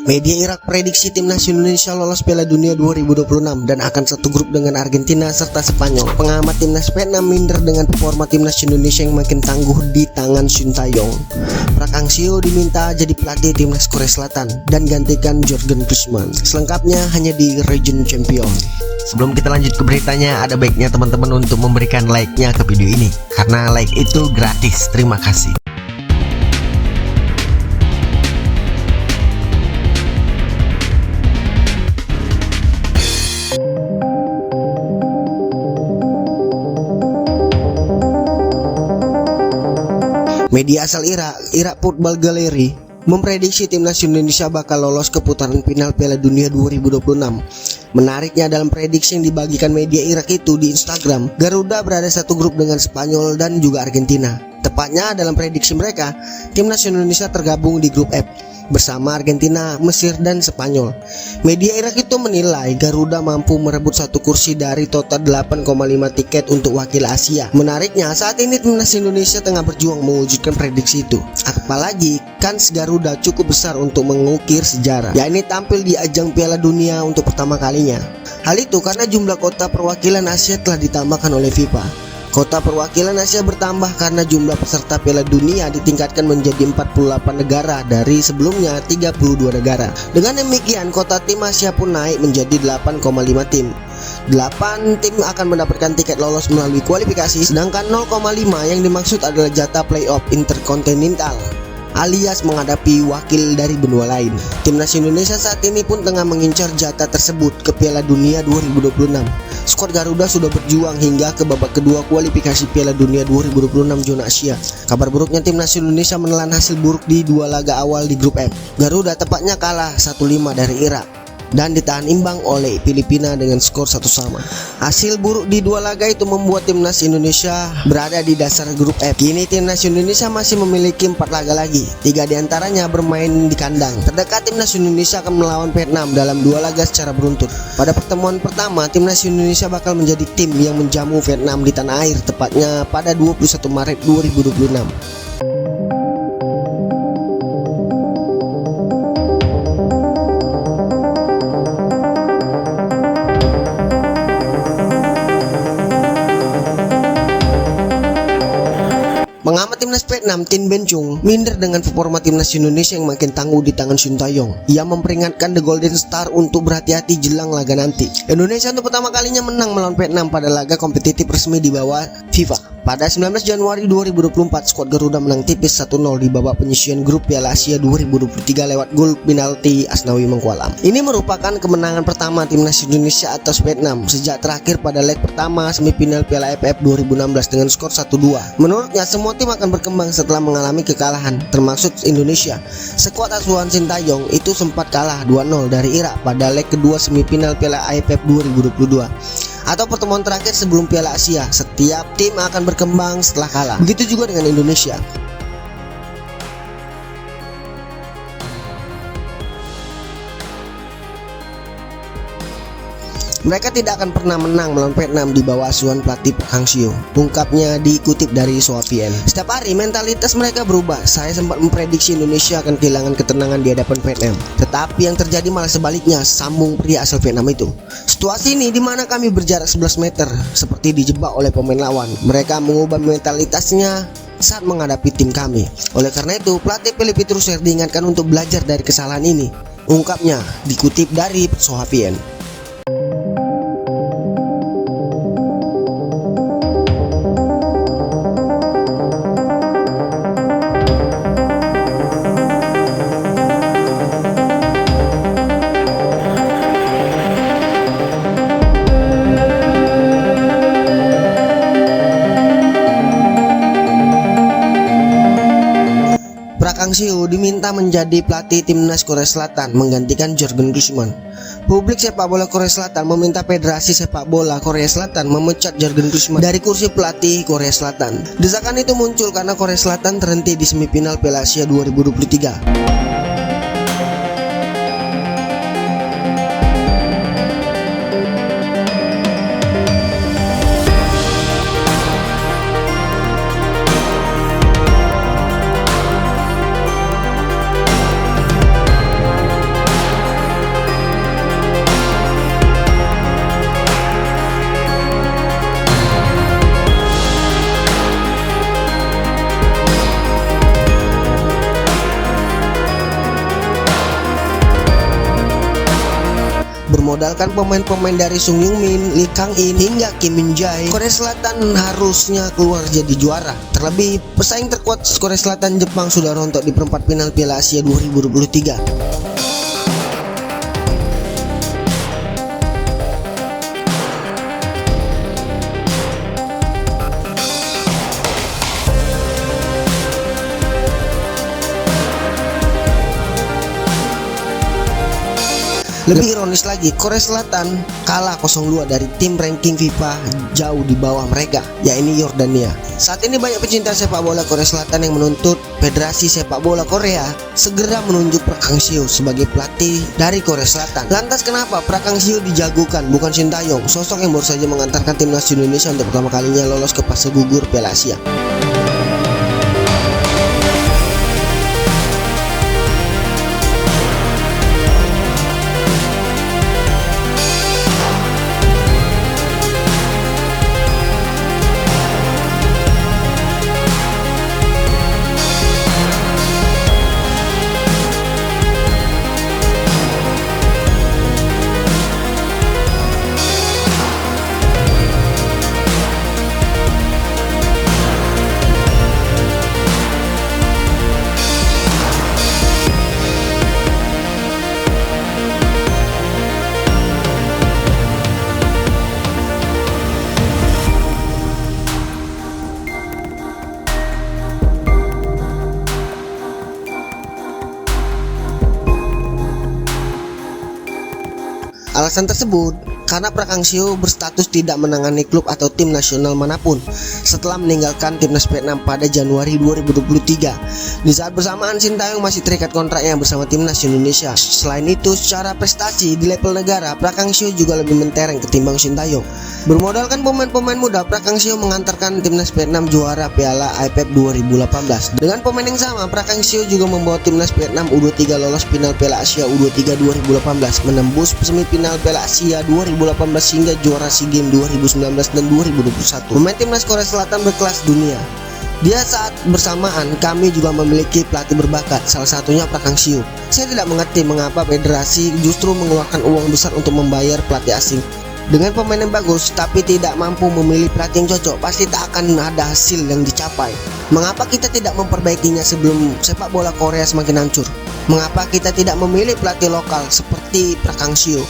Media Irak prediksi timnas Indonesia lolos Piala Dunia 2026 dan akan satu grup dengan Argentina serta Spanyol. Pengamat timnas Vietnam minder dengan performa timnas Indonesia yang makin tangguh di tangan Sintayong. Park Hang-seo diminta jadi pelatih timnas Korea Selatan dan gantikan Jurgen Klinsmann. Selengkapnya hanya di Region Champion. Sebelum kita lanjut ke beritanya, ada baiknya teman-teman untuk memberikan like-nya ke video ini, karena like itu gratis. Terima kasih. Media asal Irak Football Gallery, memprediksi timnas Indonesia bakal lolos ke putaran final Piala Dunia 2026. Menariknya, dalam prediksi yang dibagikan media Irak itu di Instagram, Garuda berada satu grup dengan Spanyol dan juga Argentina. Tepatnya dalam prediksi mereka, timnas Indonesia tergabung di grup F bersama Argentina, Mesir, dan Spanyol. Media Irak itu menilai Garuda mampu merebut satu kursi dari total 8,5 tiket untuk wakil Asia. Menariknya, saat ini timnas Indonesia tengah berjuang mewujudkan prediksi itu. Apalagi kans Garuda cukup besar untuk mengukir sejarah, yakni tampil di ajang Piala Dunia untuk pertama kalinya. Hal itu karena jumlah kota perwakilan Asia telah ditambahkan oleh FIFA. Kota perwakilan Asia bertambah karena jumlah peserta Piala Dunia ditingkatkan menjadi 48 negara dari sebelumnya 32 negara. Dengan demikian, kota tim Asia pun naik menjadi 8,5 tim. 8 tim akan mendapatkan tiket lolos melalui kualifikasi, sedangkan 0,5 yang dimaksud adalah jatah playoff interkontinental, alias menghadapi wakil dari benua lain. Timnas Indonesia saat ini pun tengah mengincar jatah tersebut ke Piala Dunia 2026. Skuad Garuda sudah berjuang hingga ke babak kedua kualifikasi Piala Dunia 2026 zona Asia. Kabar buruknya timnas Indonesia menelan hasil buruk di dua laga awal di grup F. Garuda tepatnya kalah 1-5 dari Irak dan ditahan imbang oleh Filipina dengan skor 1-1. Hasil buruk di dua laga itu membuat timnas Indonesia berada di dasar grup F. Kini timnas Indonesia masih memiliki 4 laga lagi, 3 diantaranya bermain di kandang. Terdekat timnas Indonesia akan melawan Vietnam dalam 2 laga secara beruntun. Pada pertemuan pertama, timnas Indonesia bakal menjadi tim yang menjamu Vietnam di tanah air, tepatnya pada 21 Maret 2026. Pengamat timnas Vietnam Tin Ben Chung minder dengan performa timnas Indonesia yang makin tangguh di tangan Sintayong. Ia memperingatkan The Golden Star untuk berhati-hati jelang laga nanti. Indonesia untuk pertama kalinya menang melawan Vietnam pada laga kompetitif resmi di bawah FIFA. Pada 19 Januari 2024, skuad Garuda menang tipis 1-0 di babak penyisian grup Piala Asia 2023 lewat gol penalti Asnawi Mangkualam. Ini merupakan kemenangan pertama timnas Indonesia atas Vietnam sejak terakhir pada leg pertama semifinal Piala AFF 2016 dengan skor 1-2. Menurutnya, semua tim akan berkembang setelah mengalami kekalahan, termasuk Indonesia. Skuad asuhan Sintayong itu sempat kalah 2-0 dari Irak pada leg kedua semifinal Piala AFF 2022. Atau pertemuan terakhir sebelum Piala Asia. Setiap tim akan berkembang setelah kalah. Begitu juga dengan Indonesia. Mereka tidak akan pernah menang melawan Vietnam di bawah asuhan pelatih Park Hang-seo, ungkapnya dikutip dari Sofian. Setiap hari mentalitas mereka berubah. Saya sempat memprediksi Indonesia akan kehilangan ketenangan di hadapan Vietnam, tetapi yang terjadi malah sebaliknya, sambung pria asal Vietnam itu. Situasi ini di mana kami berjarak 11 meter seperti dijebak oleh pemain lawan. Mereka mengubah mentalitasnya saat menghadapi tim kami. Oleh karena itu, pelatih Filipe Truser diingatkan untuk belajar dari kesalahan ini, ungkapnya dikutip dari Sofian. Park Hang-seo diminta menjadi pelatih timnas Korea Selatan menggantikan Jurgen Klinsmann. Publik sepak bola Korea Selatan meminta Federasi Sepak Bola Korea Selatan memecat Jurgen Klinsmann dari kursi pelatih Korea Selatan. Desakan itu muncul karena Korea Selatan terhenti di semifinal Piala Asia 2023. Bermodalkan pemain-pemain dari Sung Heung-min, Lee Kang-in, hingga Kim Min-jae, Korea Selatan harusnya keluar jadi juara. Terlebih, pesaing terkuat Korea Selatan Jepang sudah rontok di perempat final Piala Asia 2023. Lebih ironis lagi, Korea Selatan kalah 0-2 dari tim ranking FIFA jauh di bawah mereka, yakni Yordania. Saat ini banyak pecinta sepak bola Korea Selatan yang menuntut Federasi Sepak Bola Korea segera menunjuk Park Hang-seo sebagai pelatih dari Korea Selatan. Lantas kenapa Park Hang-seo dijagokan bukan Shin Tae-yong, sosok yang baru saja mengantarkan timnas Indonesia untuk pertama kalinya lolos ke fase gugur Piala Asia? Alasan tersebut karena Park Hang-seo berstatus tidak menangani klub atau tim nasional manapun setelah meninggalkan timnas Vietnam pada Januari 2023. Di saat bersamaan, Shin Tae-yong masih terikat kontraknya bersama timnas Indonesia. Selain itu, secara prestasi di level negara, Park Hang-seo juga lebih mentereng ketimbang Shin Tae-yong. Bermodalkan pemain-pemain muda, Park Hang-seo mengantarkan timnas Vietnam juara Piala AFF 2018. Dengan pemain yang sama, Park Hang-seo juga membawa timnas Vietnam U23 lolos final Piala Asia U23 2018, menembus semifinal Piala Asia 2018 hingga juara SEA Games 2019 dan 2021. Pemain timnas Korea Selatan berkelas dunia. Dia saat bersamaan kami juga memiliki pelatih berbakat, salah satunya Park Hang-seo. Saya tidak mengerti mengapa federasi justru mengeluarkan uang besar untuk membayar pelatih asing. Dengan pemain yang bagus tapi tidak mampu memilih pelatih yang cocok, pasti tak akan ada hasil yang dicapai. Mengapa kita tidak memperbaikinya sebelum sepak bola Korea semakin hancur? Mengapa kita tidak memilih pelatih lokal seperti Park Hang-seo?